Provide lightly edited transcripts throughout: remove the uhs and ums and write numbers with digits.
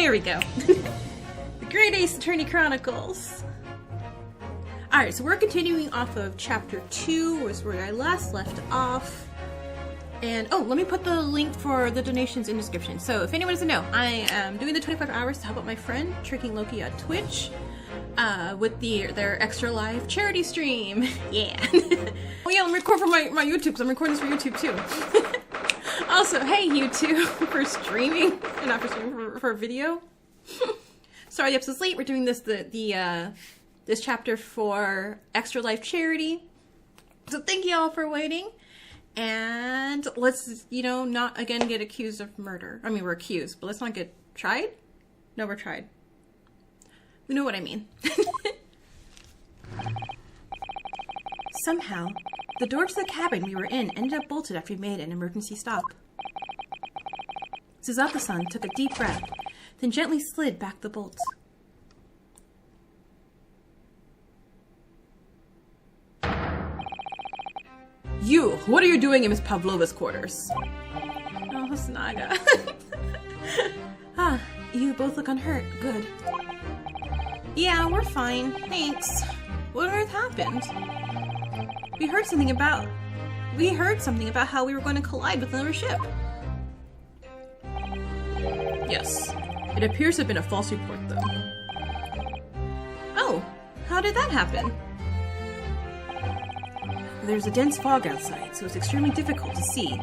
There we go. The Great Ace Attorney Chronicles. Alright, so we're continuing off of Chapter 2, was where I last left off. And, oh, let me put the link for the donations in the description. So, if anyone doesn't know, I am doing the 25 hours to help out my friend, Tricking Loki on Twitch, with their extra live charity stream. Yeah. Oh yeah, I'm recording for my YouTube, because I'm recording this for YouTube too. Also, hey YouTube, for streaming, and not for streaming, for video. Sorry the episode's late, we're doing this, this chapter for Extra Life Charity. So thank you all for waiting. And let's, you know, not again get accused of murder. I mean, we're accused, but let's not get tried? No, we're tried. We know what I mean. Somehow, the door to the cabin we were in ended up bolted after we made an emergency stop. Suzato-san took a deep breath, then gently slid back the bolt. You! What are you doing in Miss Pavlova's quarters? Oh, Hasnaga. Ah, you both look unhurt. Good. Yeah, we're fine. Thanks. What on earth happened? We heard something about how we were going to collide with another ship. Yes. It appears to have been a false report, though. Oh, how did that happen? There's a dense fog outside, so it's extremely difficult to see.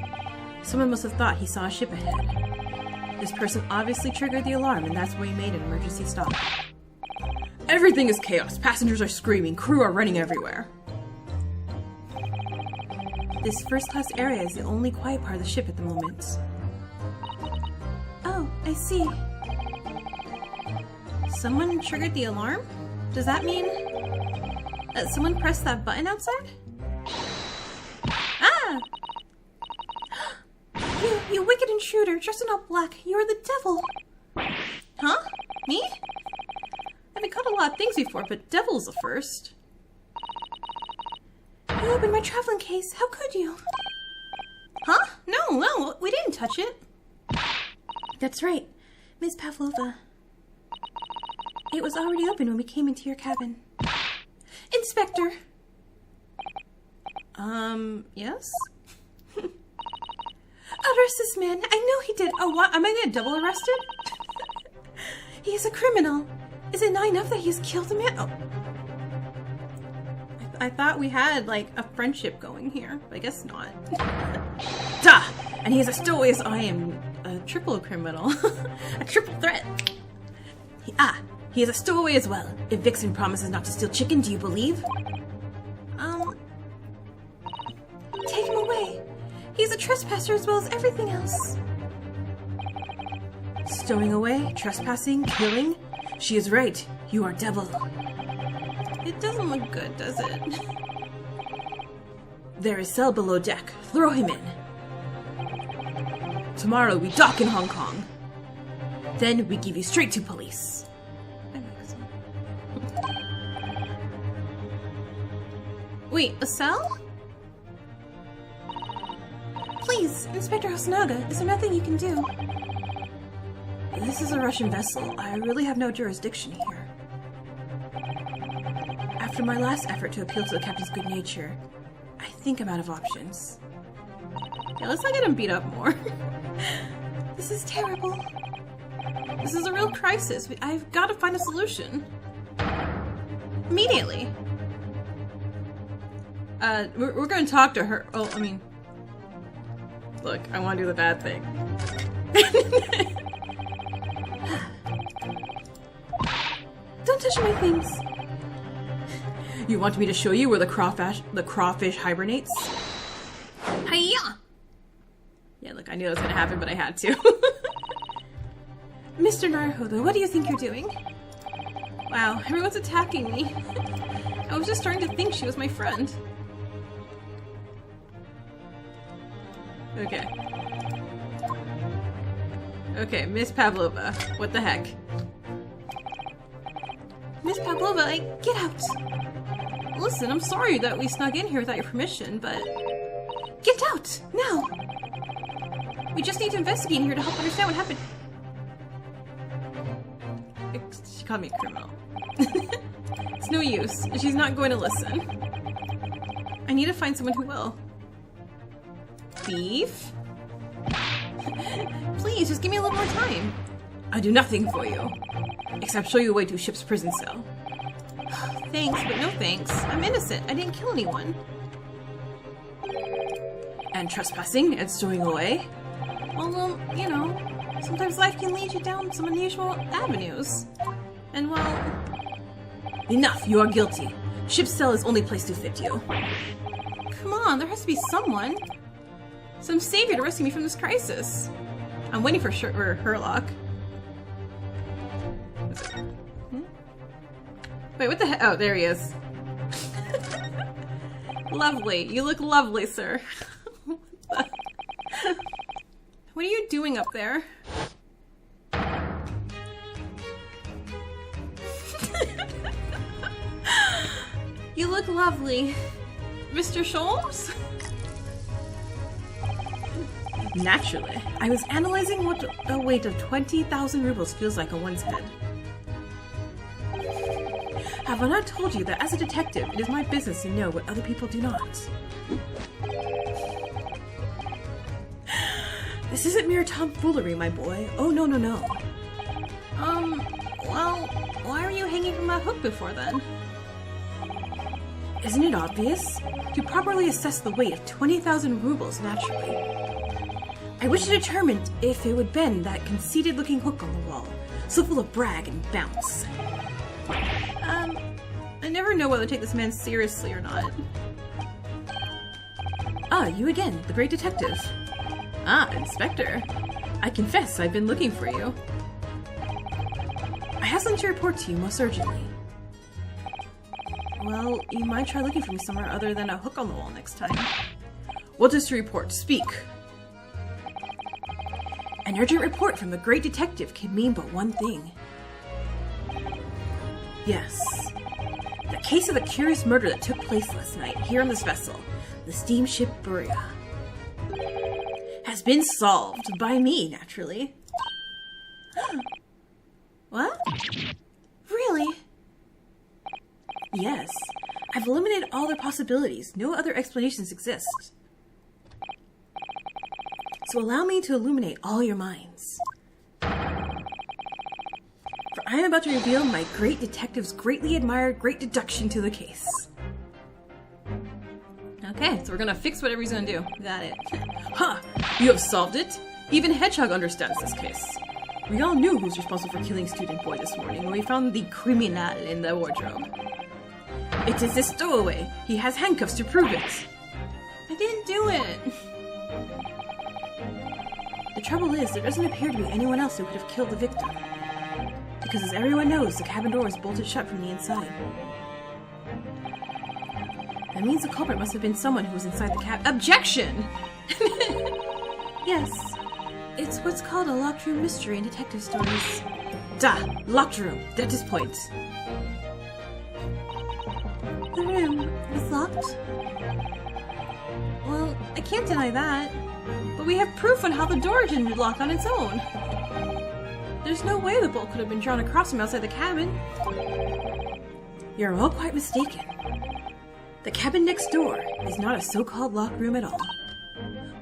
Someone must have thought he saw a ship ahead. This person obviously triggered the alarm, and that's why he made an emergency stop. Everything is chaos. Passengers are screaming. Crew are running everywhere. This first-class area is the only quiet part of the ship at the moment. Oh, I see. Someone triggered the alarm? Does that mean that someone pressed that button outside? Ah! You wicked intruder, dressed in all black. You're the devil. Huh? Me? I've been called a lot of things before, but devil's the first. You opened my traveling case. How could you? Huh? No, we didn't touch it. That's right, Miss Pavlova. It was already open when we came into your cabin. Inspector! Yes? Arrest this man. I know he did. Oh, what? Am I gonna double arrested? He is a criminal. Is it not enough that he has killed a man? Oh. I thought we had, like, a friendship going here, but I guess not. Duh! And he is a stowaway as I am a triple criminal. A triple threat. He is a stowaway as well. If Vixen promises not to steal chicken, do you believe? Take him away. He's a trespasser as well as everything else. Stowing away, trespassing, killing? She is right. You are devil. It doesn't look good, does it? There is cell below deck. Throw him in. Tomorrow we dock in Hong Kong. Then we give you straight to police. Wait, a cell? Please, Inspector Hasnaga, is there nothing you can do? This is a Russian vessel. I really have no jurisdiction here. After my last effort to appeal to the captain's good nature, I think I'm out of options. Yeah, let's not get him beat up more. This is terrible. This is a real crisis. I've got to find a solution. Immediately. We're going to talk to her. Oh, I mean... Look, I want to do the bad thing. Don't touch my things. You want me to show you where the crawfish hibernates? Hiya! Yeah, look, I knew that was gonna happen, but I had to. Mr. Naruhodo, what do you think you're doing? Wow, everyone's attacking me. I was just starting to think she was my friend. Okay. Okay, Miss Pavlova. What the heck? Miss Pavlova, get out! Listen, I'm sorry that we snuck in here without your permission, but... Get out! Now! We just need to investigate here to help understand what happened. She called me a criminal. It's no use. She's not going to listen. I need to find someone who will. Thief? Please, just give me a little more time. I'll do nothing for you. Except show you a way to a ship's prison cell. Thanks, but no thanks. I'm innocent. I didn't kill anyone. And trespassing and stowing away? Well, you know, sometimes life can lead you down some unusual avenues. And, well... Enough! You are guilty. Ship's cell is only place to fit you. Come on, there has to be someone. Some savior to rescue me from this crisis. I'm waiting for Herlock. Wait, what the heck? Oh, there he is. Lovely. You look lovely, sir. What are you doing up there? You look lovely. Mr. Sholmes? Naturally. I was analyzing what a weight of 20,000 rubles feels like on one's head. Have I not told you that as a detective, it is my business to know what other people do not? This isn't mere tomfoolery, my boy. Oh, no, no, no. Well, why were you hanging from that hook before then? Isn't it obvious? To properly assess the weight of 20,000 rubles, naturally. I wish to determine if it would bend that conceited-looking hook on the wall, so full of brag and bounce. I never know whether to take this man seriously or not. Ah, you again, the great detective. Ah, Inspector. I confess I've been looking for you. I have something to report to you most urgently. Well, you might try looking for me somewhere other than a hook on the wall next time. What is to report? Speak! An urgent report from the great detective can mean but one thing. Yes. The case of the curious murder that took place last night here on this vessel, the steamship Buria, has been solved by me, naturally. What? Really? Yes. I've eliminated all other possibilities. No other explanations exist. So allow me to illuminate all your minds. For I am about to reveal my great detective's greatly admired great deduction to the case. Okay, so we're gonna fix whatever he's gonna do. Got it. Huh! You have solved it? Even Hedgehog understands this case. We all knew who was responsible for killing Student Boy this morning when we found the criminal in the wardrobe. It is a stowaway. He has handcuffs to prove it. I didn't do it. The trouble is, there doesn't appear to be anyone else who could have killed the victim. Because as everyone knows, the cabin door is bolted shut from the inside. That means the culprit must have been someone who was inside the cab. Objection! Yes. It's what's called a locked room mystery in detective stories. Duh! Locked room. That is point. The room was locked? Well, I can't deny that. But we have proof on how the door didn't lock on its own. There's no way the bolt could have been drawn across from outside the cabin. You're all quite mistaken. The cabin next door is not a so-called locked room at all.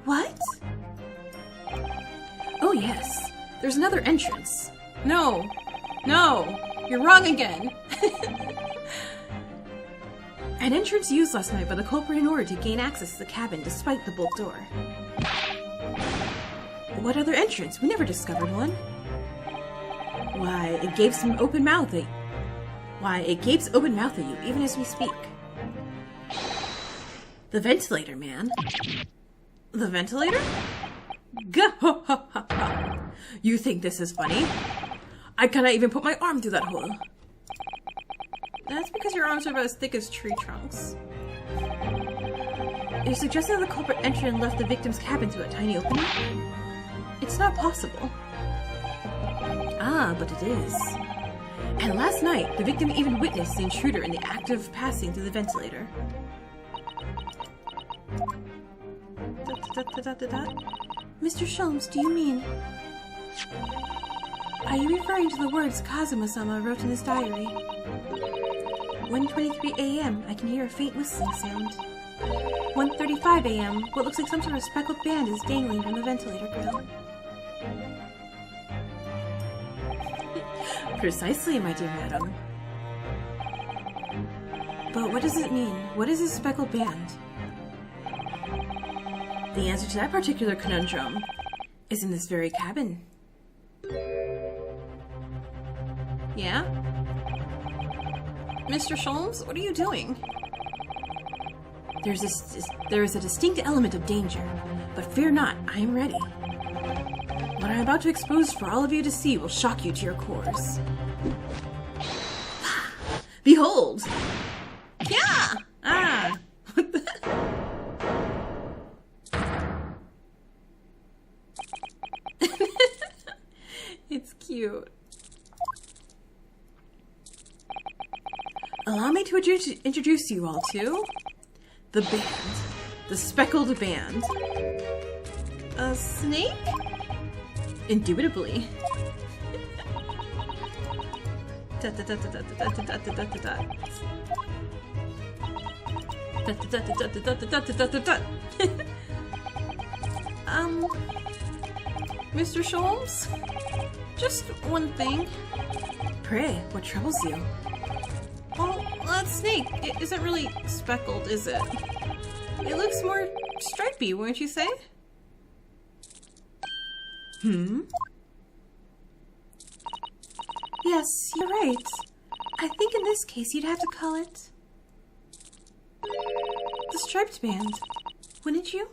What? Oh yes, there's another entrance. No, no, you're wrong again. An entrance used last night by the culprit in order to gain access to the cabin despite the bolt door. What other entrance? We never discovered one. Why, it gapes open mouth at you even as we speak. The ventilator, man. The ventilator? Gah! You think this is funny? I cannot even put my arm through that hole. That's because your arms are about as thick as tree trunks. You're suggesting that the culprit entered and left the victim's cabin through a tiny opening? It's not possible. Ah, but it is. And last night, the victim even witnessed the intruder in the act of passing through the ventilator. Mr. Sholmes, do you mean... Are you referring to the words Kazuma-sama wrote in his diary? 1:23 a.m. I can hear a faint whistling sound. 1:35 a.m. What looks like some sort of speckled band is dangling from the ventilator grill. Precisely, my dear madam. But what does it mean? What is this speckled band? The answer to that particular conundrum is in this very cabin. Yeah? Mr. Sholmes, what are you doing? There is a distinct element of danger, but fear not, I am ready. What I am about to expose for all of you to see will shock you to your cores. Behold! Yeah! Ah! What the? It's cute. Allow me to introduce you all to the band. The Speckled Band. A snake? Indubitably. Mr. Sholmes? Just one thing. Pray, what troubles you? Well, that snake isn't really speckled, is it? It looks more stripy, wouldn't you say? Yes, you're right. I think in this case you'd have to call it the striped band, wouldn't you?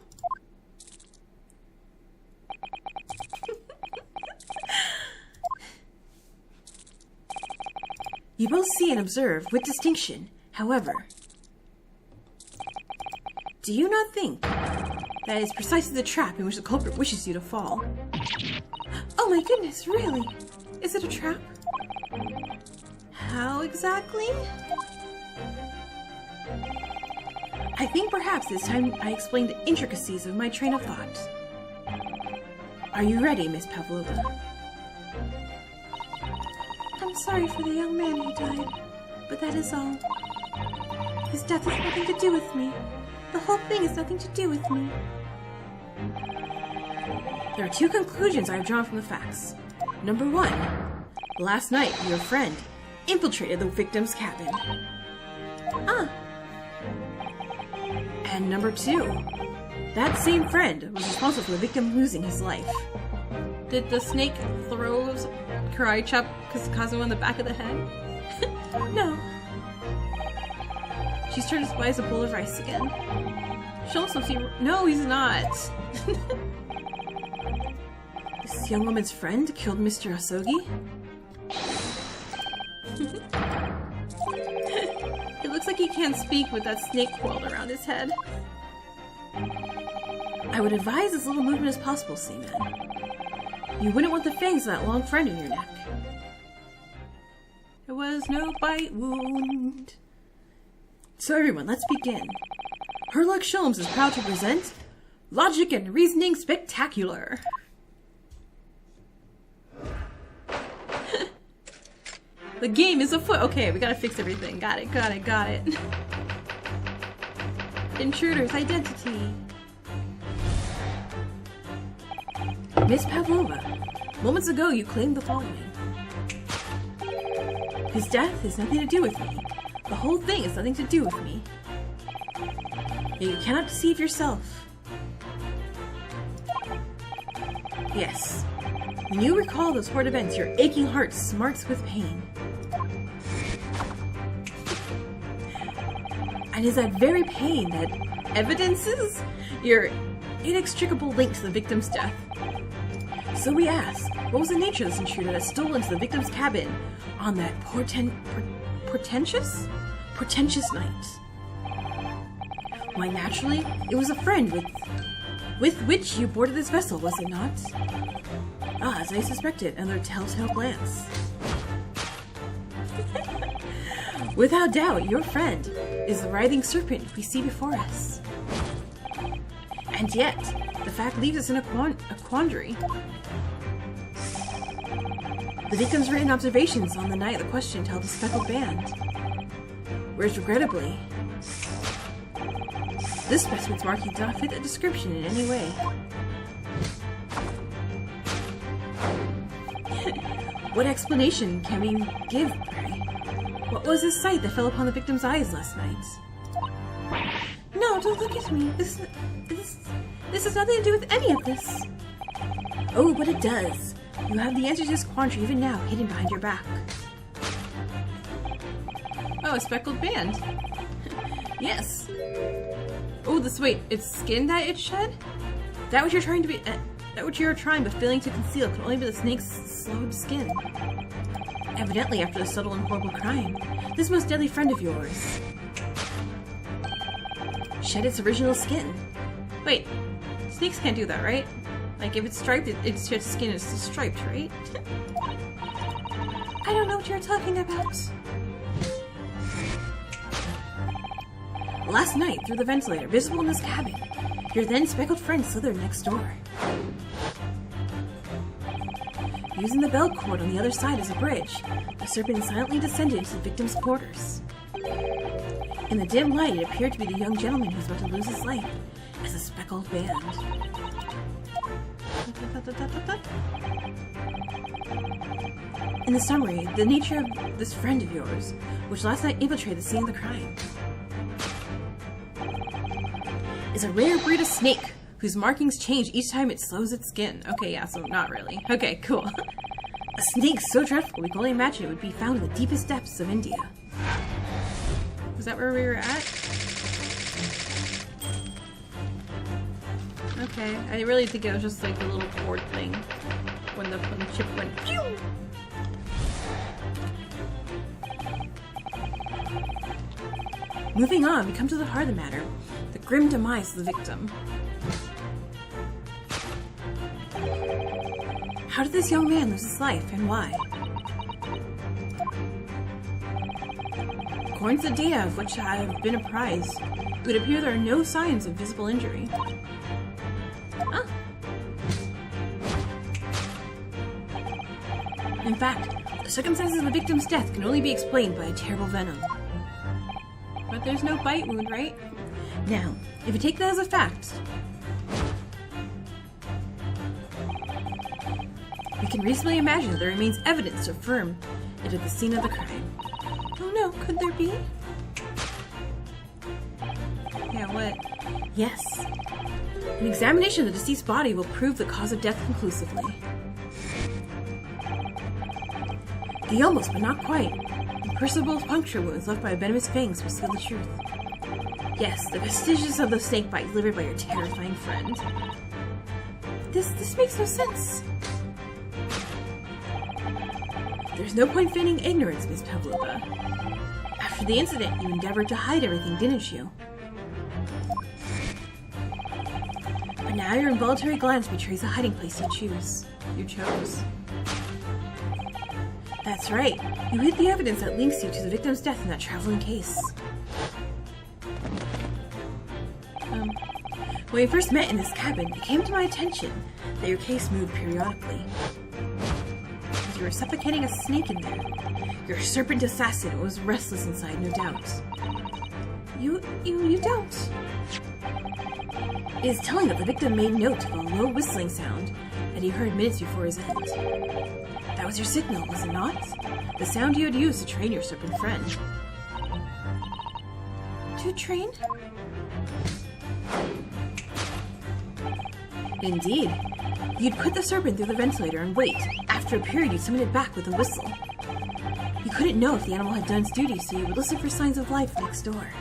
You both see and observe with distinction, however. Do you not think that is precisely the trap in which the culprit wishes you to fall? Oh my goodness, really? Is it a trap? How exactly? I think perhaps it's time I explain the intricacies of my train of thought. Are you ready, Miss Pavlova? I'm sorry for the young man who died, but that is all. His death has nothing to do with me. The whole thing has nothing to do with me. There are two conclusions I have drawn from the facts. Number one, last night your friend infiltrated the victim's cabin. Ah. And number two, that same friend was responsible for the victim losing his life. Did the snake throw karate chop Kazuma in the back of the head? No. She's turned as white as a bowl of rice again. Show him something. No, he's not. This young woman's friend killed Mr. Asogi? It looks like he can't speak with that snake coiled around his head. I would advise as little movement as possible, Seaman. You wouldn't want the fangs of that long friend in your neck. There was no bite wound. So everyone, let's begin. Herlock Sholmes is proud to present Logic and Reasoning Spectacular. The game is afoot. Okay, we gotta fix everything. Got it. Intruder's identity. Miss Pavlova, moments ago you claimed the following. His death has nothing to do with me. The whole thing has nothing to do with me. Yet you cannot deceive yourself. Yes. When you recall those horrid events, your aching heart smarts with pain. And is that very pain that evidences your inextricable link to the victim's death? So we ask, what was the nature of this intruder that stole into the victim's cabin on that portentous night? Why, naturally, it was a friend with which you boarded this vessel, was it not? Ah, as I suspected, another telltale glance. Without doubt, your friend is the writhing serpent we see before us. And yet, the fact leaves us in a quandary. The victim's written observations on the night of the question tell the Speckled Band. Whereas regrettably, this specimen's marking does not fit the description in any way. What explanation can we give, pray? What was this sight that fell upon the victim's eyes last night? No, don't look at me. This has nothing to do with any of this. Oh, but it does. You have the answer to this quandary even now, hidden behind your back. Oh, a speckled band. Yes. Oh, wait, it's skin that it shed? That what you're trying to be, that what you're trying but failing to conceal could only be the snake's slowed skin. Evidently, after the subtle and horrible crime, this most deadly friend of yours shed its original skin. Wait, snakes can't do that, right? Like, if it's striped, it sheds skin, it's still striped, right? I don't know what you're talking about. Last night, through the ventilator, visible in this cabin, your then speckled friend slithered next door. Using the bell cord on the other side as a bridge, the serpent silently descended into the victim's quarters. In the dim light, it appeared to be the young gentleman who was about to lose his life as a speckled band. In the summary, the nature of this friend of yours, which last night infiltrated the scene of the crime, is a rare breed of snake whose markings change each time it slows its skin. Okay, yeah, so not really. Okay, cool. A snake so dreadful we can only imagine it would be found in the deepest depths of India. Was that where we were at? Okay, I really think it was just like a little cord thing when the chip went pew! Moving on, we come to the heart of the matter, the grim demise of the victim. How did this young man lose his life, and why? According to the data of which I have been apprised, it would appear there are no signs of visible injury. Ah. In fact, the circumstances of the victim's death can only be explained by a terrible venom. But there's no bite wound, right? Now, if you take that as a fact, we can reasonably imagine that there remains evidence to affirm it at the scene of the crime. Oh no, could there be? Yeah, what? Yes. An examination of the deceased's body will prove the cause of death conclusively. The almost, but not quite, imperceptible puncture wounds left by venomous fangs will seal the truth. Yes, the vestiges of the snake bite delivered by your terrifying friend. This makes no sense. There's no point feigning ignorance, Miss Pavlova. After the incident, you endeavored to hide everything, didn't you? But now your involuntary glance betrays the hiding place you chose. That's right. You hid the evidence that links you to the victim's death in that traveling case. When we first met in this cabin, it came to my attention that your case moved periodically. You were suffocating a snake in there. Your serpent assassin was restless inside, no doubt. You don't. It is telling that the victim made note of a low whistling sound that he heard minutes before his end. That was your signal, was it not? The sound you had used to train your serpent friend. To train? Indeed. You'd put the serpent through the ventilator and wait. After a period, you'd summon it back with a whistle. You couldn't know if the animal had done its duty, so you would listen for signs of life next door.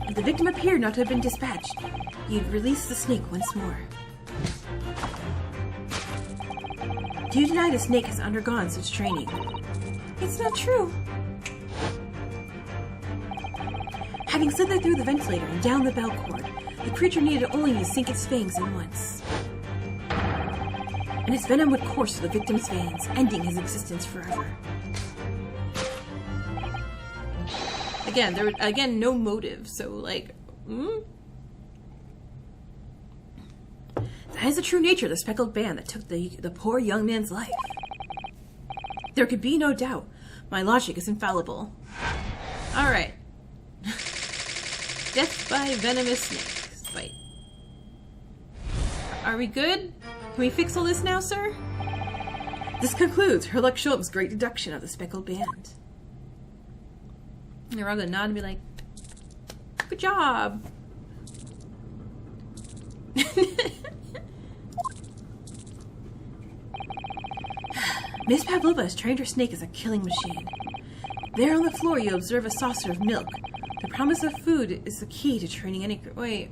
If the victim appeared not to have been dispatched, you'd release the snake once more. Do you deny the snake has undergone such training? It's not true. Having slithered through the ventilator and down the bell cord, the creature needed only to sink its fangs in once. And its venom would course through the victim's veins, ending his existence forever. Again, no motive, so like, That is the true nature of the speckled band that took the poor young man's life. There could be no doubt. My logic is infallible. Alright. Death by venomous snake bite. Are we good? Can we fix all this now, sir? This concludes Herlock Sholmes' great deduction of the Speckled Band. And Rob the nod and be like, good job! Miss Pavlova has trained her snake as a killing machine. There on the floor you observe a saucer of milk. The promise of food is the key to training any... Wait,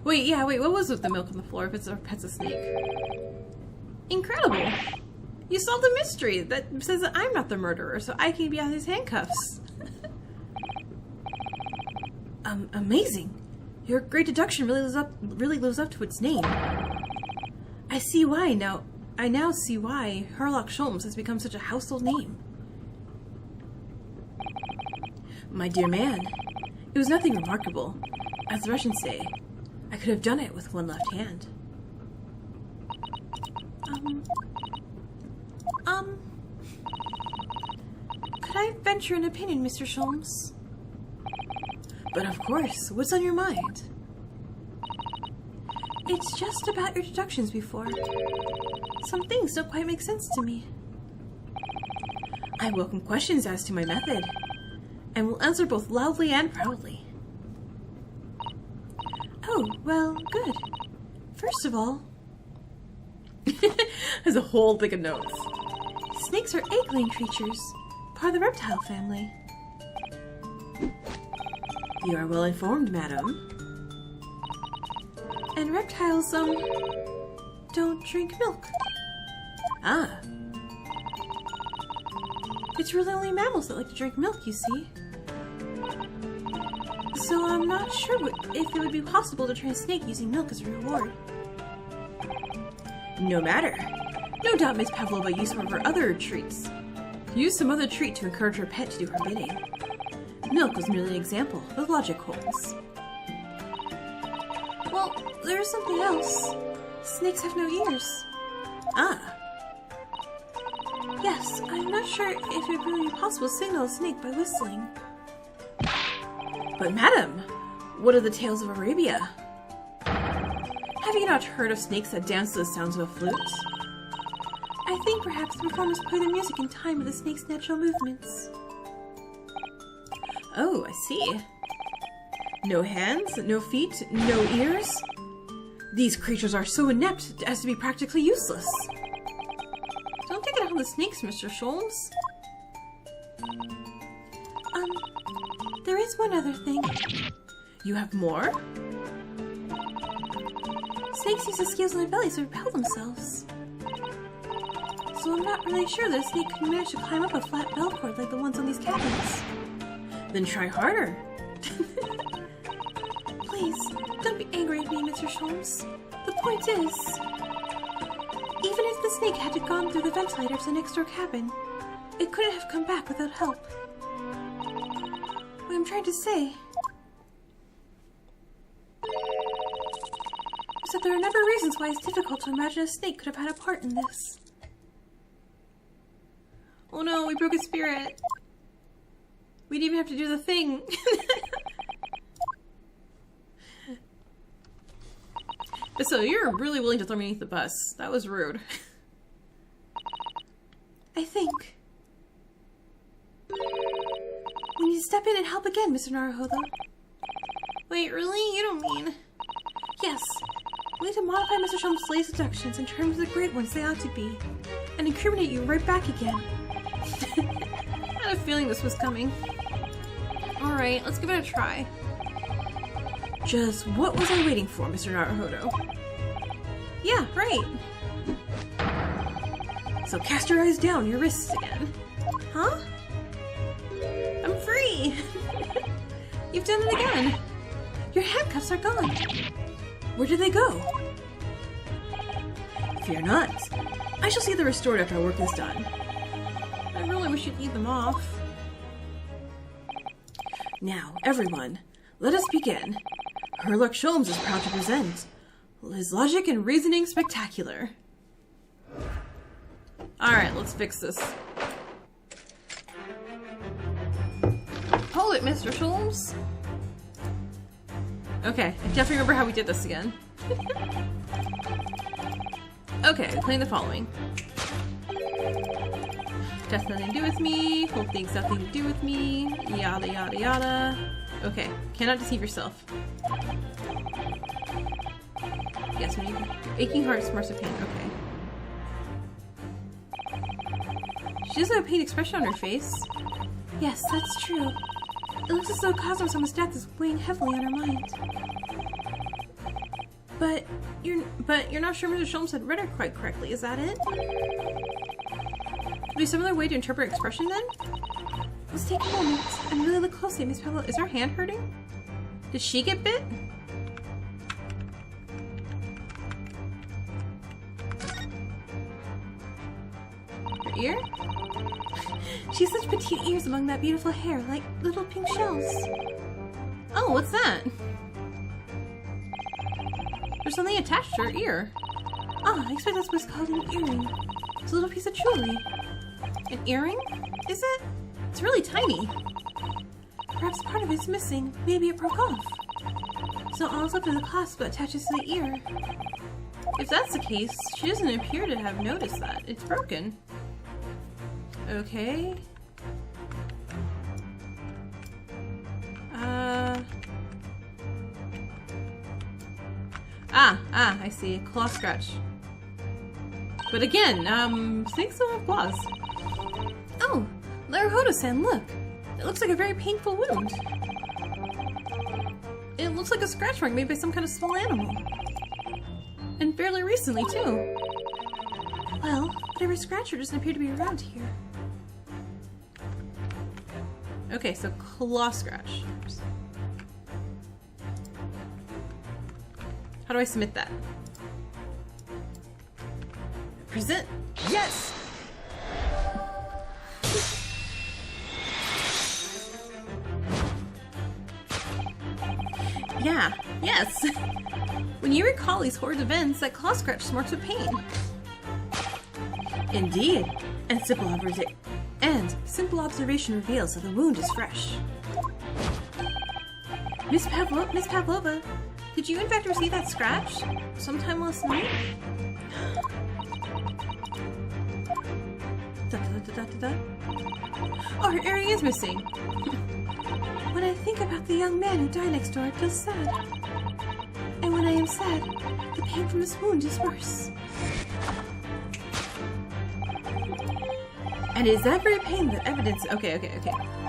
what was with the milk on the floor if it's a pet's a snake? Incredible! You solved the mystery that says that I'm not the murderer, so I can be out of these handcuffs. Amazing! Your great deduction really lives up to its name. I see why now. I now see why Herlock Sholmes has become such a household name. My dear man, it was nothing remarkable. As the Russians say, I could have done it with one left hand. Could I venture an opinion, Mr. Sholmes? But of course, what's on your mind? It's just about your deductions before. Some things don't quite make sense to me. I welcome questions as to my method, and will answer both loudly and proudly. Oh, well, good. First of all... There's a whole thing of notes. Snakes are egg-laying creatures, part of the reptile family. You are well informed, madam. And reptiles, don't drink milk. Ah. It's really only mammals that like to drink milk, you see. So I'm not sure if it would be possible to train a snake using milk as a reward. No matter. No doubt Miss Pavlova used some of her other treats. Use some other treat to encourage her pet to do her bidding. Milk was merely an example. The logic holds. Well, there's something else. Snakes have no ears. Ah. Yes, I'm not sure if it would really be possible to signal a snake by whistling. But madam, what are the tales of Arabia? Have you not heard of snakes that dance to the sounds of a flute? I think perhaps the performers play their music in time with the snake's natural movements. Oh, I see. No hands, no feet, no ears? These creatures are so inept as to be practically useless. Don't take it out on the snakes, Mr. Sholmes. There is one other thing. You have more? Snakes use the scales on their bellies to repel themselves. So I'm not really sure that a snake could manage to climb up a flat bell cord like the ones on these cabins. Then try harder. Please, don't be angry at me, Mr. Sholmes. The point is, even if the snake had gone through the ventilator to the next door cabin, it couldn't have come back without help. What I'm trying to say is that there are a number of reasons why it's difficult to imagine a snake could have had a part in this. Oh no, we broke his spirit. We didn't even have to do the thing. So you're really willing to throw me beneath the bus. That was rude. I think we need to step in and help again, Mr. Naruhodo. Wait, really? You don't mean... Yes. We need to modify Mr. Sholmes' latest deductions and turn them to the great ones they ought to be. And incriminate you right back again. I had a feeling this was coming. Alright, let's give it a try. Just what was I waiting for, Mr. Naruhodo? Yeah, right. So cast your eyes down your wrists again. Huh? I'm free! You've done it again! Your handcuffs are gone! Where did they go? Fear not. I shall see they're restored after our work is done. I really wish you'd leave them off. Now, everyone, let us begin. Herlock Sholmes is proud to present his logic and reasoning spectacular. Alright, let's fix this. Hold it, Mr. Sholmes. Okay, I definitely remember how we did this again. Okay, playing the following. Death nothing to do with me. Hope things nothing to do with me. Yada yada yada. Okay, cannot deceive yourself. Yes, when you aching heart, smarts of pain. Okay. She doesn't have a pain expression on her face. Yes, that's true. It looks as though Cosmos' death is weighing heavily on her mind. But you're not sure Mr. Sholmes had read her quite correctly, is that it? Could be some other way to interpret her expression then? Let's take a moment and really look closely at Miss Pavlova. Is her hand hurting? Did she get bit? Her ear? She has such petite ears among that beautiful hair, like little pink shells. Oh, what's that? There's something attached to her ear. Ah, I expect that's what's called an earring. It's a little piece of jewelry. An earring? Is it? It's really tiny. Perhaps part of it's missing. Maybe it broke off. It's not all up to the clasp but attaches to the ear. If that's the case, she doesn't appear to have noticed that. It's broken. Okay. I see. Claw scratch. But again, snakes don't have claws. Oh, Laruhodo-san, look! It looks like a very painful wound. It looks like a scratch mark made by some kind of small animal. And fairly recently, too. Well, whatever scratcher doesn't appear to be around here. Okay, so claw scratch. How do I submit that? Present. Yes! Yeah, yes. When you recall these horrid events, that claw scratch smarts with pain. Indeed. And simple observation reveals that the wound is fresh. Miss Pavlova, did you in fact receive that scratch sometime last night? Oh, her earring is missing. When I think about the young man who died next door, it feels sad. And when I am sad, the pain from this wound is worse. And it is that very pain that evidence— Okay.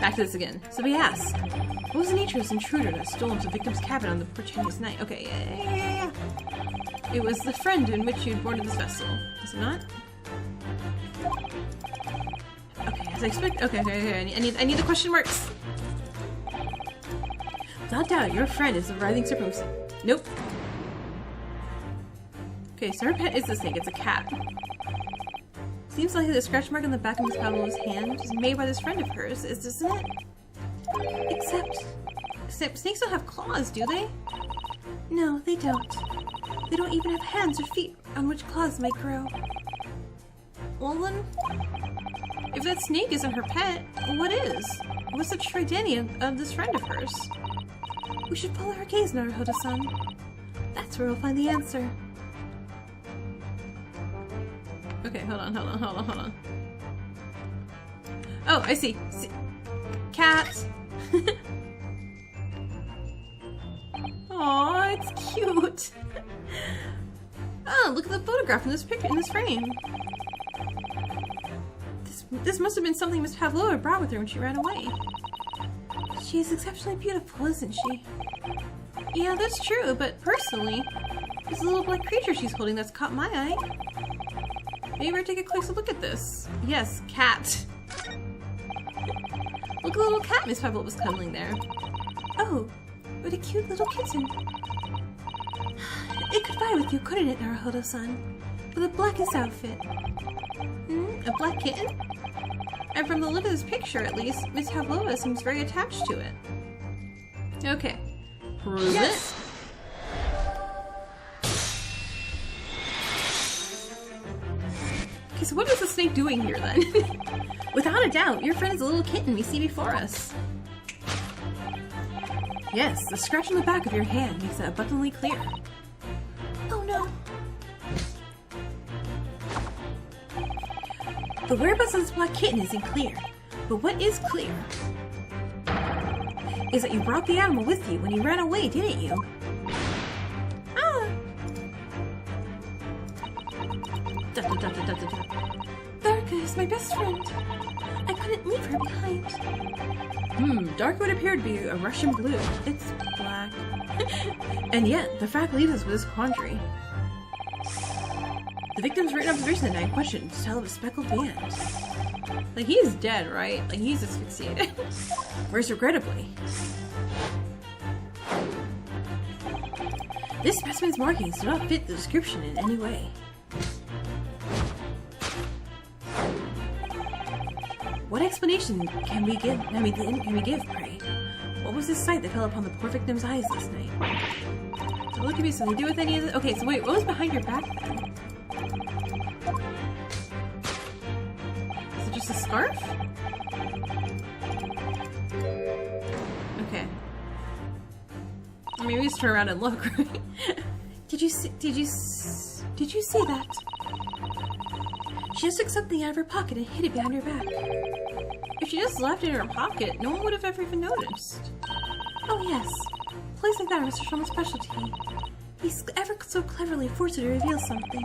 Back to this again. So we ask, what was the nature of this intruder that stole into the victim's cabin on the portentous night? Okay, yeah. It was the friend in which you had boarded this vessel. Is it not? Okay, as I expect— Okay. I need the question marks. Without doubt, your friend is the writhing serpent. Nope. Okay, so her pet is the snake. It's a cat. Seems like the scratch mark on the back of Miss Pavlova's hand is made by this friend of hers, isn't it? Except snakes don't have claws, do they? No, they don't. They don't even have hands or feet on which claws might grow. Well then, if that snake isn't her pet, what is? What's the true identity of this friend of hers? We should follow her gaze, Naruhodo-san. That's where we'll find the answer. Okay, hold on. Oh, I see. Cat. Aw, it's cute. Oh, look at the photograph in this picture, in this frame. This must have been something Miss Pavlova brought with her when she ran away. She is exceptionally beautiful, isn't she? Yeah, that's true, but personally, there's a little black creature she's holding that's caught my eye. Maybe we'll take a closer look at this. Yes, cat. Look at the little cat Miss Pavlova was cuddling there. Oh, what a cute little kitten. It could vie with you, couldn't it, Naruhodo-san? With a blackest outfit. A black kitten? And from the look of this picture, at least, Miss Pavlova seems very attached to it. Okay. Prove it. Okay, so what is the snake doing here then? Without a doubt, your friend is a little kitten we see before us. Yes, the scratch on the back of your hand makes that abundantly clear. Oh no. The whereabouts of this black kitten isn't clear, but what is clear is that you brought the animal with you when you ran away, didn't you? Darka is my best friend. I couldn't leave her behind. Darka would appear to be a Russian blue. It's black. And yet, the fact leaves us with this quandary. The victim's written observation that night questioned to tell of a speckled band. Like, he's dead, right? Like, he's asphyxiated. Whereas, regrettably, this specimen's markings do not fit the description in any way. What explanation can we give, pray? What was this sight that fell upon the poor victim's eyes this night? So look at me, something to do with any of this? Okay, so wait, what was behind your back then? Is it just a scarf? Okay. Or maybe just turn around and look, right? Did you see that? She just took something out of her pocket and hid it behind her back. If she just left it in her pocket, no one would have ever even noticed. Oh yes, plays like that are Mr. Sherman's specialty. He's ever so cleverly forced her to reveal something.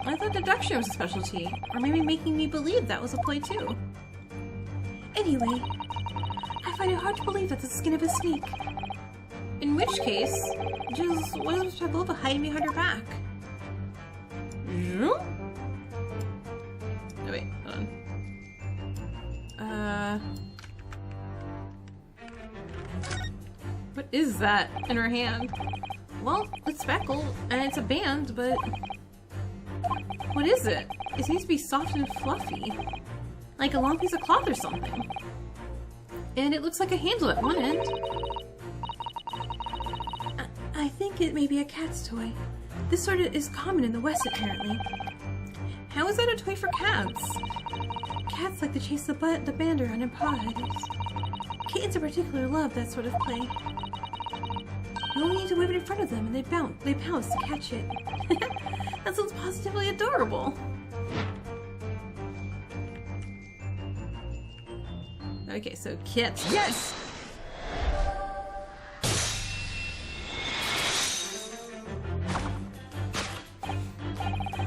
I thought deduction was a specialty, or maybe making me believe that was a play too. Anyway, I find it hard to believe that's the skin of a snake. In which case, just what is Miss Pavlova hiding behind her back? Oh wait, hold on. What is that in her hand? Well, it's speckled, and it's a band, but what is it? It seems to be soft and fluffy. Like a long piece of cloth or something. And it looks like a handle at one end. I think it may be a cat's toy. This sort of is common in the West, apparently. How is that a toy for cats? Cats like to chase the band around and paw at it. Kittens in particular love that sort of play. You only need to wave it in front of them and they pounce to catch it. That sounds positively adorable. Okay, so kits. Yes!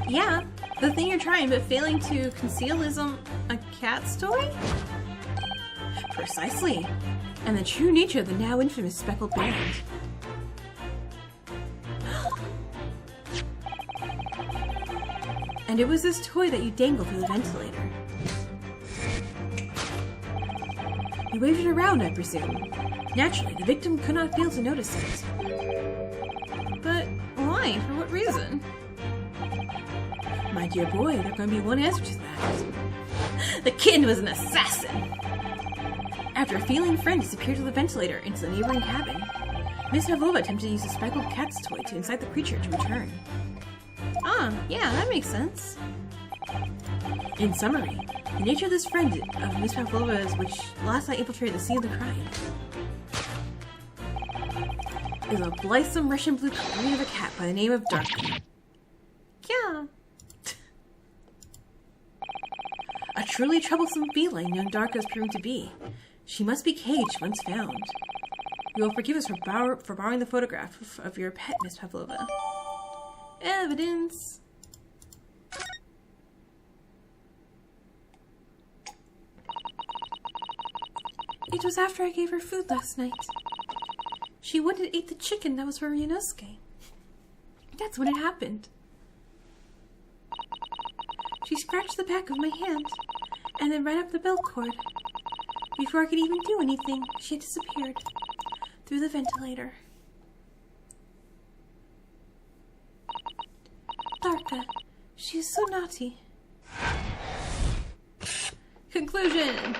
Yeah, the thing you're trying but failing to conceal is a cat's toy? Precisely. And the true nature of the now infamous speckled band. And it was this toy that you dangled through the ventilator. You waved it around, I presume. Naturally, the victim could not fail to notice it. But why? For what reason? My dear boy, there's going to be one answer to that. The kitten was an assassin! After a feline friend disappeared through the ventilator into the neighboring cabin, Miss Pavlova attempted to use a speckled cat's toy to incite the creature to return. Ah, yeah, that makes sense. In summary, the nature of this friend of Miss Pavlova's, which last night infiltrated the scene of the crime, is a blithesome Russian blue companion of a cat by the name of Darka. Yeah. A truly troublesome feline young Darka has proven to be. She must be caged once found. You will forgive us for borrowing the photograph of your pet, Miss Pavlova. Evidence. It was after I gave her food last night. She wouldn't eat the chicken that was for Ryunosuke. That's when it happened. She scratched the back of my hand, and then ran up the bell cord. Before I could even do anything, she had disappeared through the ventilator. Darka, she is so naughty. Conclusion.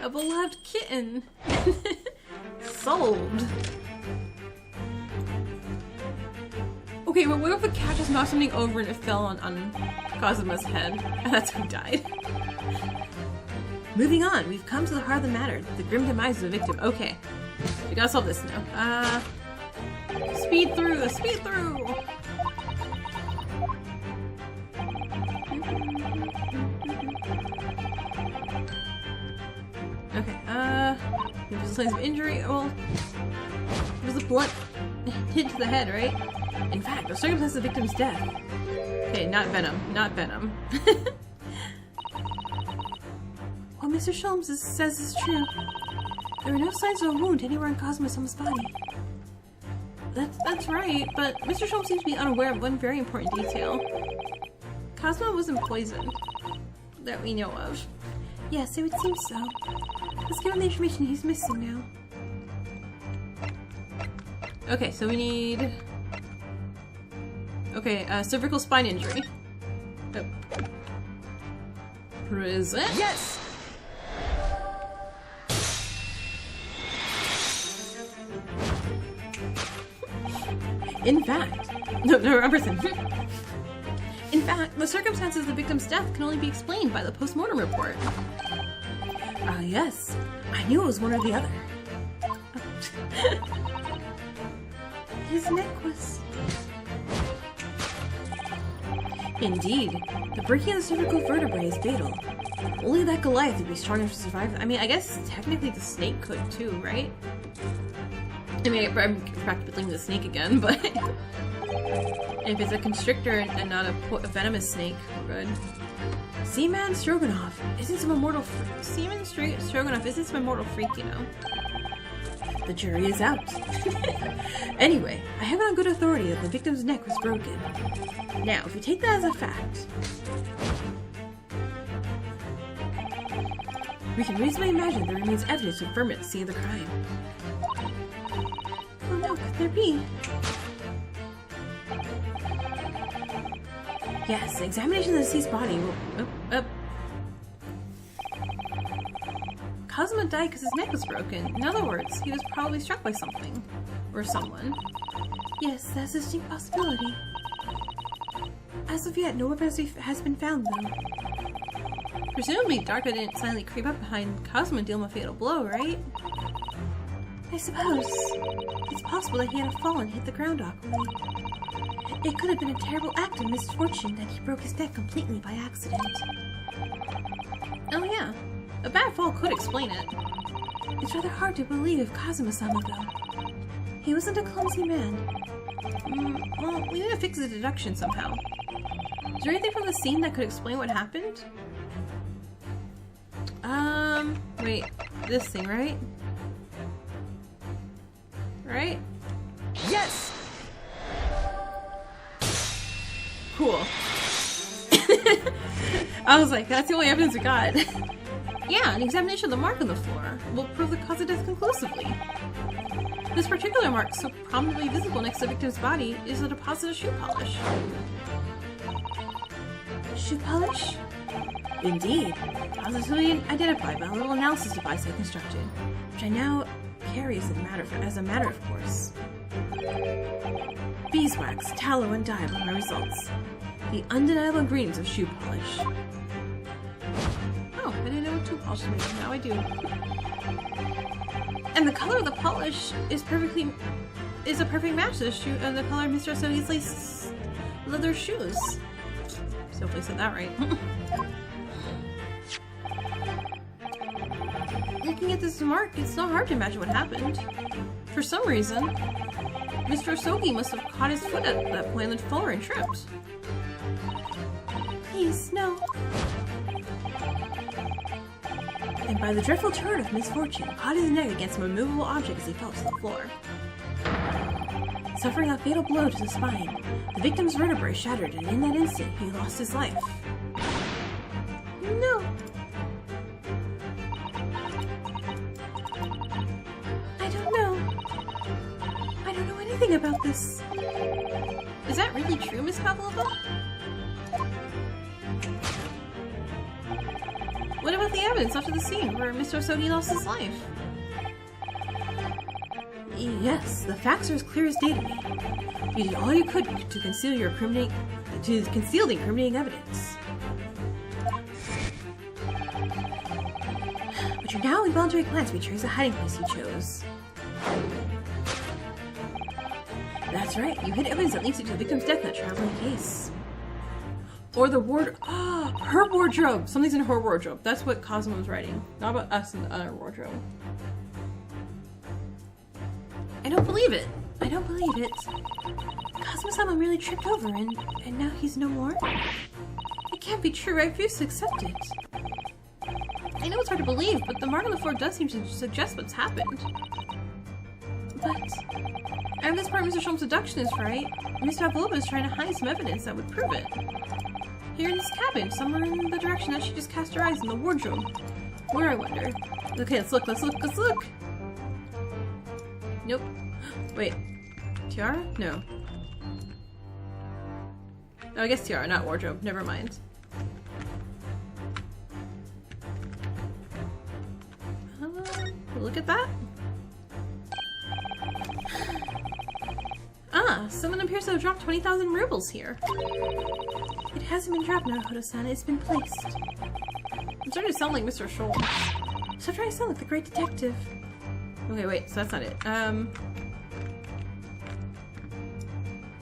A beloved kitten. Sold. Okay, but what if the cat just knocked something over and it fell on Kazuma's head. That's who died. Moving on, we've come to the heart of the matter. The grim demise of the victim. Okay. We gotta solve this now. Speed through! Speed through! Okay, there's signs of injury. Well, there's a blunt hit to the head, right? In fact, the circumstance of the victim's death. Okay, not venom. Not venom. What Mr. Sholmes says is true. There were no signs of a wound anywhere in Kazuma-sama's body. That's right, but Mr. Sholmes seems to be unaware of one very important detail. Kazuma wasn't poisoned. That we know of. Yes, it would seem so. Let's give him the information he's missing now. Okay, so we need... Okay, cervical spine injury. Oh. Prison? Yes! In fact... No, prison. In fact, the circumstances of the victim's death can only be explained by the post-mortem report. Ah, yes. I knew it was one or the other. His necklace. Indeed. The breaking of the cervical vertebrae is fatal. Only that Goliath would be strong enough to survive. I mean, I guess technically the snake could too, right? I mean, I'm back to blaming the snake again, but... if it's a constrictor and not a venomous snake, we're good. Seaman Stroganoff isn't some immortal freak. Seaman Stroganoff isn't some immortal freak, you know. The jury is out. Anyway, I have it on good authority that the victim's neck was broken. Now, if you take that as a fact, we can reasonably imagine there remains evidence to confirm it, scene of the crime. Oh no, could there be? Yes, examination of the deceased body will... Kazuma died because his neck was broken. In other words, he was probably struck by something. Or someone. Yes, that's a distinct possibility. As of yet, no weapon has been found, though. Presumably, Darka didn't silently creep up behind Kazuma and deal him a fatal blow, right? I suppose. It's possible that he had a fall and hit the ground awkwardly. It could have been a terrible act of misfortune that he broke his neck completely by accident. Oh yeah, a bad fall could explain it. It's rather hard to believe of Kazuma-sama, though. He wasn't a clumsy man. Well, we need to fix the deduction somehow. Is there anything from the scene that could explain what happened? Wait, this thing, right? Right? Yes! Cool. I was like, that's the only evidence we got. Yeah, an examination of the mark on the floor will prove the cause of death conclusively. This particular mark, so prominently visible next to the victim's body, is a deposit of shoe polish. Shoe polish? Indeed. Positively identified by a little analysis device I constructed, which I now carry as a matter of course. Beeswax, tallow, and dye were my results. The undeniable ingredients of shoe polish. Oh, I didn't know what shoe polish was made of. Now I do. And the color of the polish is a perfect match to the color of Mr. Asogi's leather shoes. So hopefully I said that right. Looking at this mark, it's not hard to imagine what happened. For some reason, Mr. Asogi must have caught his foot at that point and fallen and tripped. Please, no. And by the dreadful turn of misfortune, caught his neck against some immovable object as he fell to the floor. Suffering a fatal blow to the spine, the victim's vertebrae shattered, and in that instant, he lost his life. No. I don't know anything about this. Is that really true, Miss Pavlova? What about the evidence after the scene where Mr. Asogi lost his life? Yes, the facts are as clear as day to me. You did all you could to conceal the incriminating evidence. But you're now involuntary glance betrays the hiding place you chose. That's right, you hid evidence that links you to the victim's death in that traveling case. Or the ward. Ah, her wardrobe! Something's in her wardrobe. That's what Cosmo's writing. Not about us in the other wardrobe. I don't believe it. I don't believe it. Cosmo-sama merely tripped over and now he's no more? It can't be true. I refuse to accept it. I know it's hard to believe, but the mark on the floor does seem to suggest what's happened. But and this part of Mr. Sholmes' abduction is right. Miss Pavlova is trying to hide some evidence that would prove it. Here in this cabin, somewhere in the direction that she just cast her eyes in the wardrobe. Where, I wonder? Okay, let's look, let's look, let's look! Nope. Wait. Tiara? No. Oh, I guess tiara, not wardrobe. Never mind. Look at that. Ah, someone appears to have dropped 20,000 rubles here. It hasn't been dropped, Naruto-san. It's been placed. I'm starting to sound like Mr. Sholmes. Stop trying to sound like the great detective. Okay, wait, so that's not it.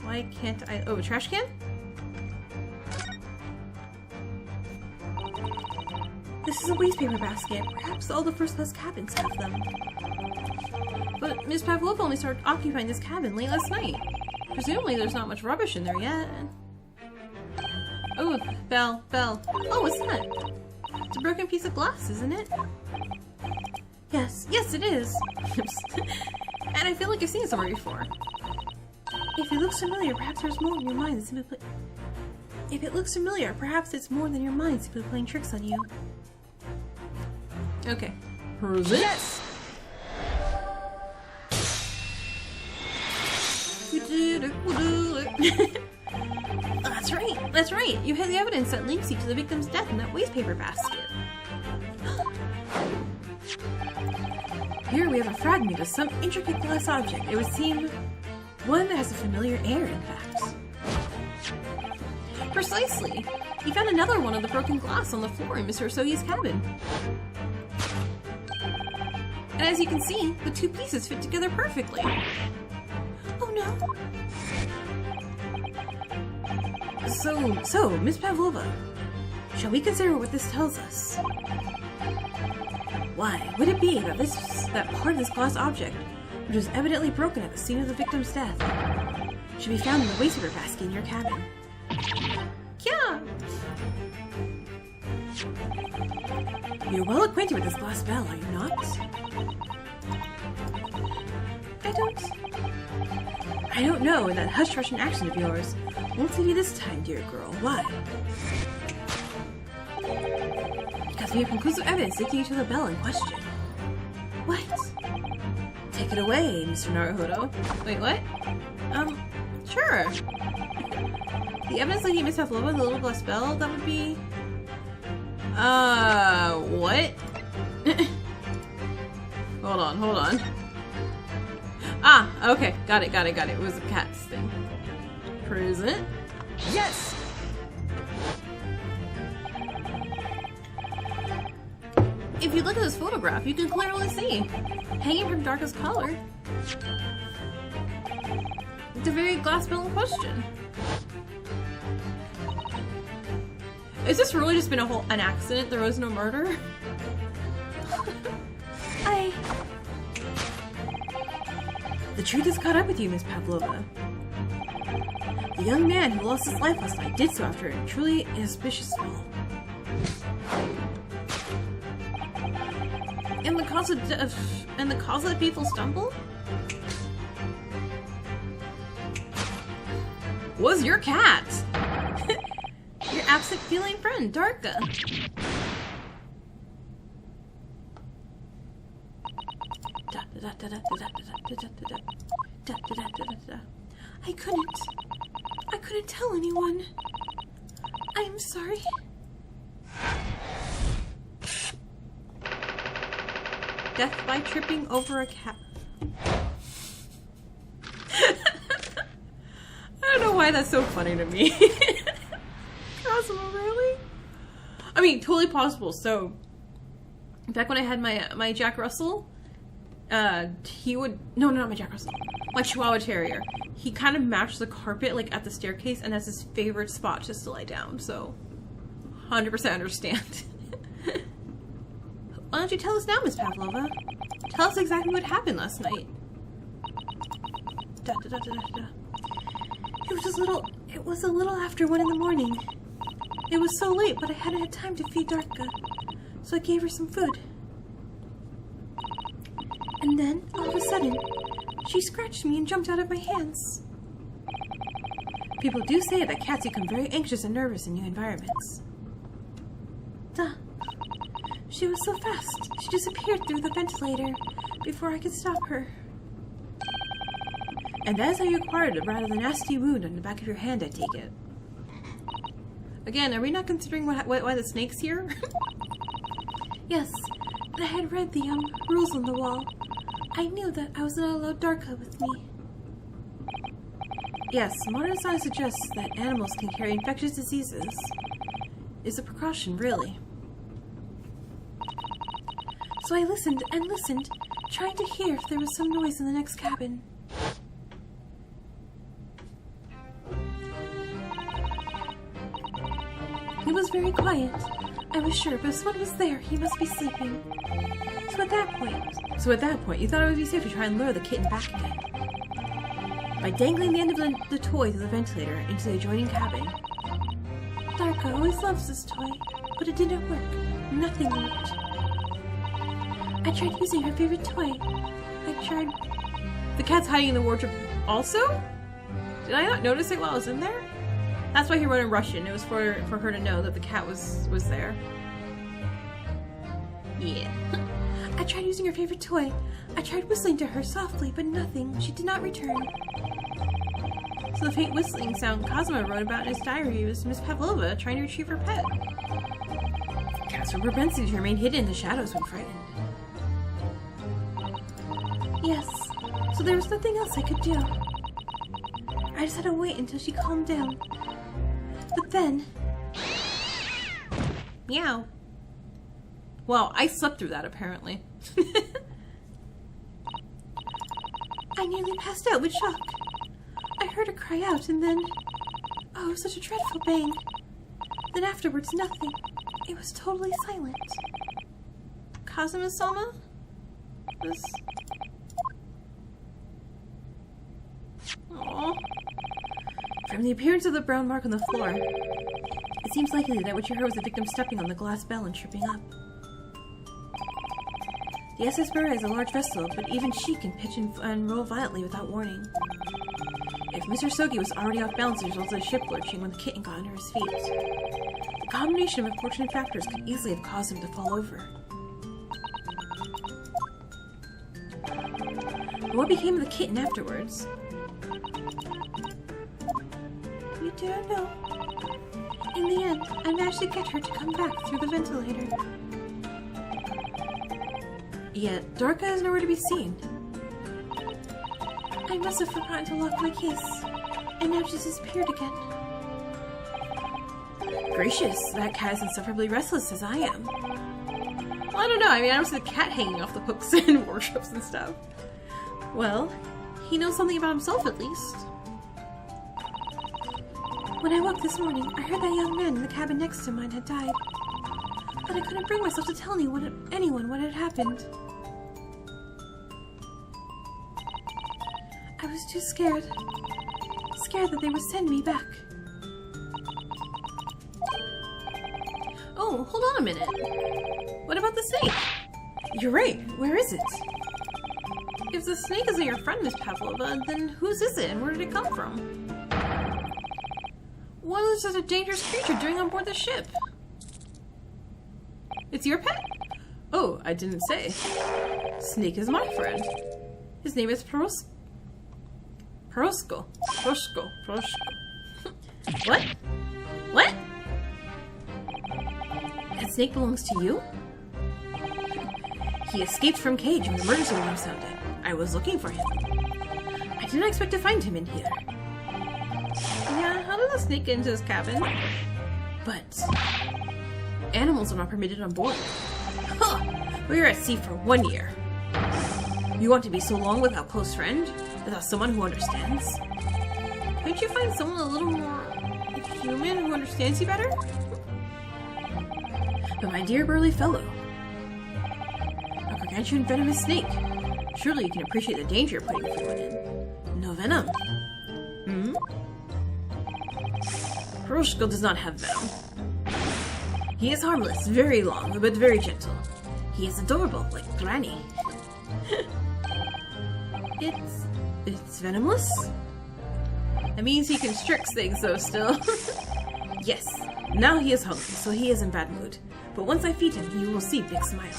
Why can't I... Oh, a trash can? This is a wastepaper basket. Perhaps all the first-class cabins have them. But Miss Pavlova only started occupying this cabin late last night. Presumably there's not much rubbish in there yet. Oh, bell. Oh, what's that? It's a broken piece of glass, isn't it? Yes, it is. And I feel like I've seen it somewhere before. If it looks familiar, perhaps there's more in your mind than simply If it looks familiar, perhaps it's more than your mind simply playing tricks on you. Okay. Yes! That's right. You had the evidence that links you to the victim's death in that wastepaper basket. Here we have a fragment of some intricate glass object. It would seem one that has a familiar air, in fact. Precisely. He found another one of the broken glass on the floor in Mr. Osogi's cabin. And as you can see, the two pieces fit together perfectly. Oh no! So, Miss Pavlova, shall we consider what this tells us? Why, would it be that part of this glass object, which was evidently broken at the scene of the victim's death, should be found in the wastepaper basket in your cabin? Yeah! You're well acquainted with this glass bell, are you not? I don't know, in that hush-rushing action of yours. Won't leave you this time, dear girl. Why? Because we have conclusive evidence linking you to the bell in question. What? Take it away, Mr. Naruhodo. Wait, what? Sure. The evidence linking Miss Pavlova and the little glass bell, that would be... what? Hold on. Ah, okay. Got it. It was a cat's thing. Prove it. Yes! If you look at this photograph, you can clearly see, hanging from darkest color, the very glass bell in question. Is this really just been an accident? There was no murder? The truth has caught up with you, Miss Pavlova. The young man who lost his life last night did so after a truly inauspicious fall. And the cause that people stumble was your cat. Your absent feline friend, Darka. I couldn't tell anyone. I'm sorry. Death by tripping over a cat. I don't know why that's so funny to me. Cosmo, really? I mean, totally possible. So, Back when I had my Jack Russell, he would... No, not my Jack Russell. My Chihuahua Terrier. He kind of matched the carpet, like, at the staircase, and that's his favorite spot just to lie down, so... 100% understand. Why don't you tell us now, Miss Pavlova? Tell us exactly what happened last night. It was a little after 1 in the morning. It was so late, but I hadn't had time to feed Darka, so I gave her some food. And then, all of a sudden, she scratched me and jumped out of my hands. People do say that cats become very anxious and nervous in new environments. Duh. She was so fast, she disappeared through the ventilator before I could stop her. And that is how you acquired a rather nasty wound on the back of your hand, I take it. Again, are we not considering why the snake's here? Yes, and I had read the rules on the wall. I knew that I was not allowed Darka with me. Yes, modern science suggests that animals can carry infectious diseases. It's a precaution, really. So I listened and listened, trying to hear if there was some noise in the next cabin. It was very quiet. I was sure, but if someone was there, he must be sleeping. So at that point, you thought it would be safe to try and lure the kitten back again. By dangling the end of the toy through the ventilator into the adjoining cabin. Darka always loves this toy, but it didn't work. Nothing worked. I tried using her favorite toy. The cat's hiding in the wardrobe also? Did I not notice it while I was in there? That's why he wrote in Russian. It was for her to know that the cat was there. Yeah. I tried using her favorite toy. I tried whistling to her softly, but nothing. She did not return. So the faint whistling sound Cosmo wrote about in his diary was Miss Pavlova trying to retrieve her pet. Cats have a propensity to remain hidden in the shadows when frightened. Yes, so there was nothing else I could do. I just had to wait until she calmed down. But then... Meow. Well, I slept through that, apparently. I nearly passed out with shock. I heard her cry out, and then... Oh, such a dreadful bang. Then afterwards, nothing. It was totally silent. Kazuma-sama? Was... Aww. From the appearance of the brown mark on the floor, it seems likely that what you heard was the victim stepping on the glass bell and tripping up. The SS Burra is a large vessel, but even she can pitch and roll violently without warning. If Mr. Sogi was already off balance as a result of the ship lurching when the kitten got under his feet, the combination of unfortunate factors could easily have caused him to fall over. But what became of the kitten afterwards? We don't know. In the end, I managed to get her to come back through the ventilator. Yet, Darka is nowhere to be seen. I must have forgotten to lock my case, and now she's disappeared again. Gracious, that cat is insufferably restless as I am. Well, I don't know, I don't see the cat hanging off the hooks and wardrobes and stuff. Well, he knows something about himself at least. When I woke this morning, I heard that young man in the cabin next to mine had died. But I couldn't bring myself to tell anyone what had happened. I was too scared. Scared that they would send me back. Oh, hold on a minute. What about the snake? You're right. Where is it? If the snake isn't your friend, Miss Pavlova, then whose is it and where did it come from? What is such a dangerous creature doing on board the ship? It's your pet? Oh, I didn't say. Snake is my friend. His name is Prosko. What? What? That snake belongs to you? He escaped from cage when the emergency alarm sounded. I was looking for him. I did not expect to find him in here. Yeah, how did the snake get into his cabin? But animals are not permitted on board. Huh! We were at sea for 1 year. You want to be so long without a close friend? Without someone who understands? Can't you find someone a little more human who understands you better? But my dear burly fellow, a gargantuan venomous snake. Surely you can appreciate the danger you're putting everyone in. No venom. Hmm? Herlock does not have venom. He is harmless, very long, but very gentle. He is adorable, like Granny. It's venomless? That means he constricts things, though, still. Yes, now he is hungry, so he is in bad mood. But once I feed him, you will see big smile.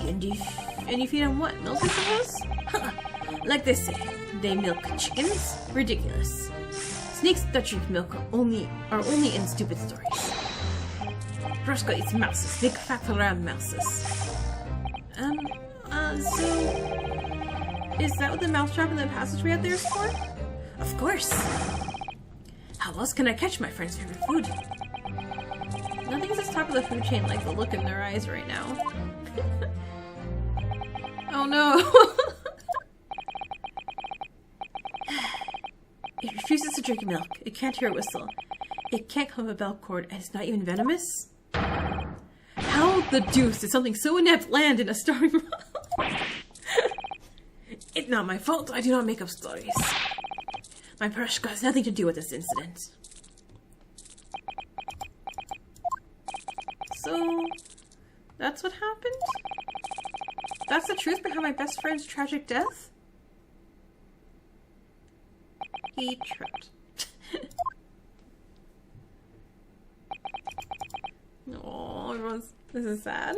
And you feed him what? Milk, I suppose? Like they say, they milk chickens? Ridiculous. Snakes that drink milk are only in stupid stories. Herlock eats mouses, big fat round mouses. So... is that what the mousetrap in the passageway out there is for? Of course! How else can I catch my friend's favorite food? Nothing's at the top of the food chain like the look in their eyes right now. Oh no! It refuses to drink milk. It can't hear a whistle. It can't climb a bell cord, and it's not even venomous? How the deuce did something so inept land in a starry world? It's not my fault. I do not make up stories. My Herlock has nothing to do with this incident. So, that's what happened? That's the truth behind my best friend's tragic death? He tripped. Oh, everyone's... this is sad.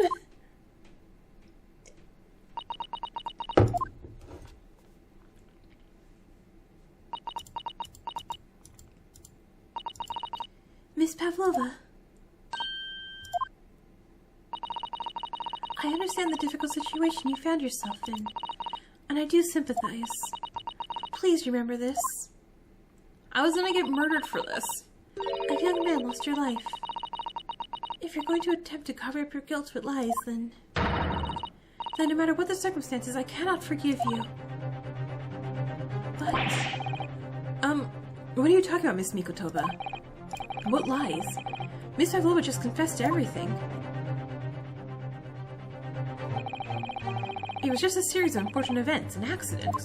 Miss Pavlova. I understand the difficult situation you found yourself in, and I do sympathize. Please remember this. I was gonna get murdered for this. A young man lost your life. If you're going to attempt to cover up your guilt with lies, then no matter what the circumstances, I cannot forgive you. But, what are you talking about, Miss Mikotova? What lies? Miss Pavlova just confessed to everything. It was just a series of unfortunate events, an accident.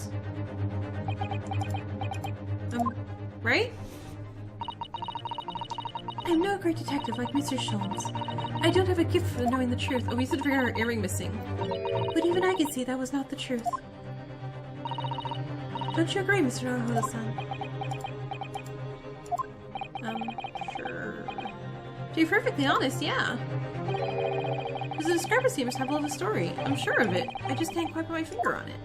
Right? I'm no great detective like Mr. Sholmes. I don't have a gift for knowing the truth. Oh, we said figure out her earring missing. But even I can see that was not the truth. Don't you agree, Mr. Naruhodo-san? Sure. To be perfectly honest, yeah. There's a discrepancy in Miss Pavlova's story. I'm sure of it. I just can't quite put my finger on it.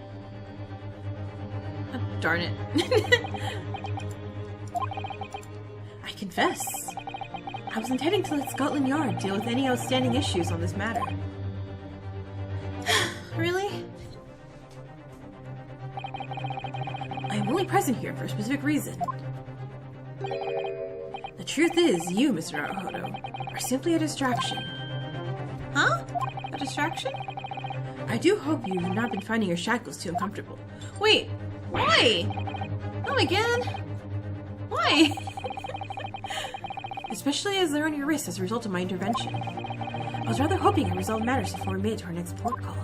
Oh, darn it. I confess. I was intending to let Scotland Yard deal with any outstanding issues on this matter. Really? I am only present here for a specific reason. The truth is, you, Mr. Naruhodo, are simply a distraction. Huh? A distraction? I do hope you have not been finding your shackles too uncomfortable. Wait, why? Not again? Why? Especially as they're on your wrist as a result of my intervention. I was rather hoping to resolve matters before we made it to our next port call.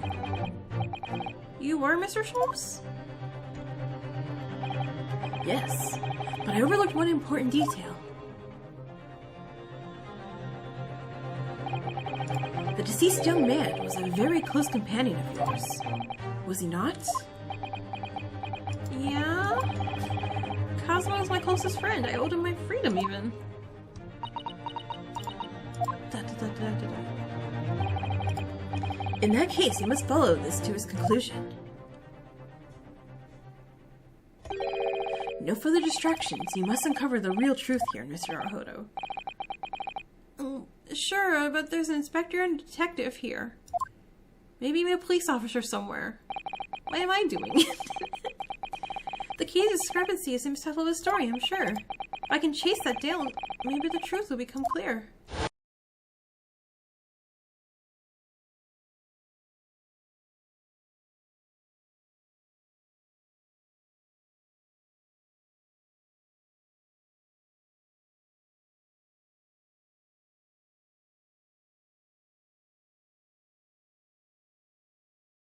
You were, Mr. Sholmes? Yes, but I overlooked one important detail. The deceased young man was a very close companion of yours. Was he not? Yeah? Cosmo was my closest friend. I owed him my freedom, even. In that case, you must follow this to its conclusion. No further distractions. You must uncover the real truth here, Mr. Naruhodo. Sure, but there's an inspector and a detective here. Maybe even a police officer somewhere. What am I doing? The key to discrepancy is in Miss Pavlova's story, I'm sure. If I can chase that down, maybe the truth will become clear.